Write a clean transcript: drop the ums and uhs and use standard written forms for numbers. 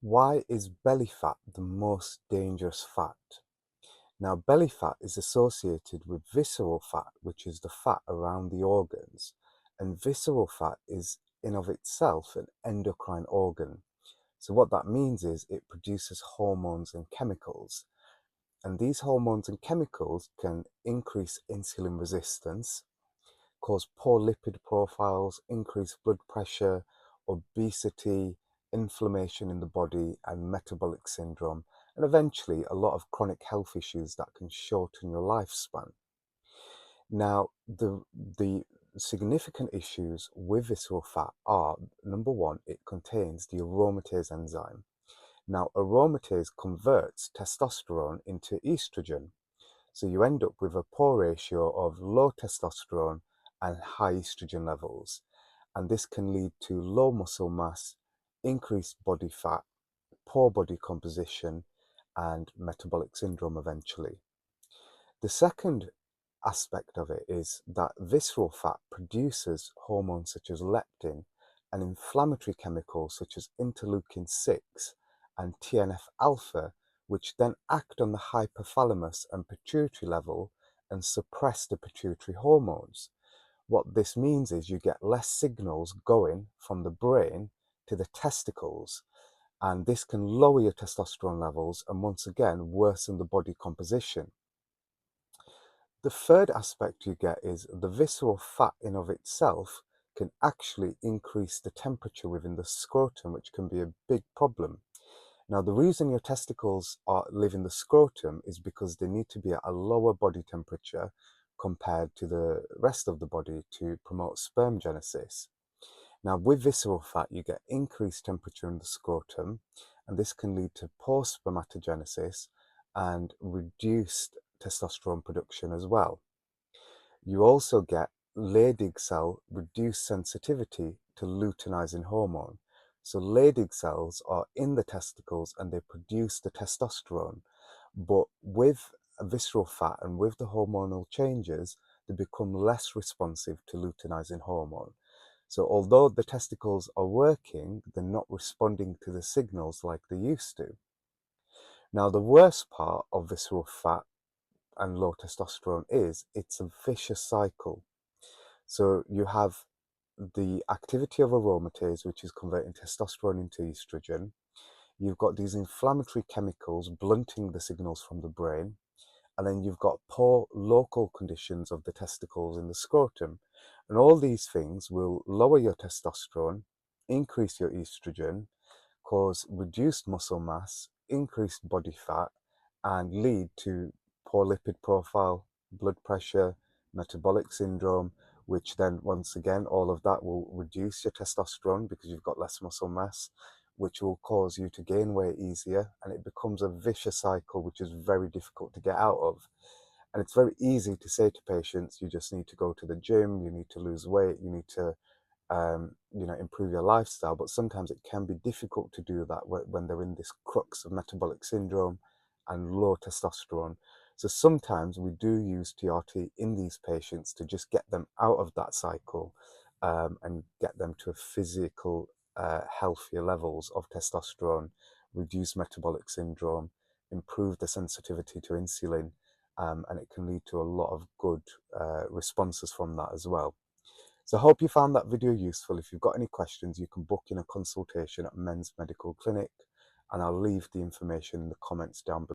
Why is belly fat the most dangerous fat? Now, belly fat is associated with visceral fat, which is the fat around the organs. And visceral fat is in of itself an endocrine organ. So what that means is it produces hormones and chemicals. And these hormones and chemicals can increase insulin resistance, cause poor lipid profiles, increased blood pressure, obesity, inflammation in the body, and metabolic syndrome, and eventually a lot of chronic health issues that can shorten your lifespan. Now, the significant issues with visceral fat are, number one, it contains the aromatase enzyme. Now, aromatase converts testosterone into estrogen. So you end up with a poor ratio of low testosterone and high estrogen levels. And this can lead to low muscle mass, increased body fat, poor body composition, and metabolic syndrome eventually. The second aspect of it is that visceral fat produces hormones such as leptin and inflammatory chemicals such as interleukin 6 and TNF alpha, which then act on the hypothalamus and pituitary level and suppress the pituitary hormones. What this means is you get less signals going from the brain to the testicles, and this can lower your testosterone levels and once again worsen the body composition. The third aspect you get is the visceral fat in of itself can actually increase the temperature within the scrotum, which can be a big problem. Now, the reason your testicles live in the scrotum is because they need to be at a lower body temperature compared to the rest of the body to promote sperm genesis. Now, with visceral fat, you get increased temperature in the scrotum, and this can lead to poor spermatogenesis and reduced testosterone production as well. You also get Leydig cell reduced sensitivity to luteinizing hormone. So Leydig cells are in the testicles and they produce the testosterone. But with visceral fat and with the hormonal changes, they become less responsive to luteinizing hormone. So although the testicles are working, they're not responding to the signals like they used to. Now, the worst part of visceral fat and low testosterone is it's a vicious cycle. So you have the activity of aromatase, which is converting testosterone into estrogen. You've got these inflammatory chemicals blunting the signals from the brain. And then you've got poor local conditions of the testicles in the scrotum. And all these things will lower your testosterone, increase your estrogen, cause reduced muscle mass, increased body fat, and lead to poor lipid profile, blood pressure, metabolic syndrome, which then once again, all of that will reduce your testosterone because you've got less muscle mass, which will cause you to gain weight easier, and it becomes a vicious cycle which is very difficult to get out of. And it's very easy to say to patients, you just need to go to the gym, you need to lose weight, you need to improve your lifestyle. But sometimes it can be difficult to do that when they're in this crux of metabolic syndrome and low testosterone. So sometimes we do use TRT in these patients to just get them out of that cycle and get them to a physical, healthier levels of testosterone, reduce metabolic syndrome, improve the sensitivity to insulin, and it can lead to a lot of good responses from that as well. So I hope you found that video useful. If you've got any questions, you can book in a consultation at Men's Medical Clinic, and I'll leave the information in the comments down below.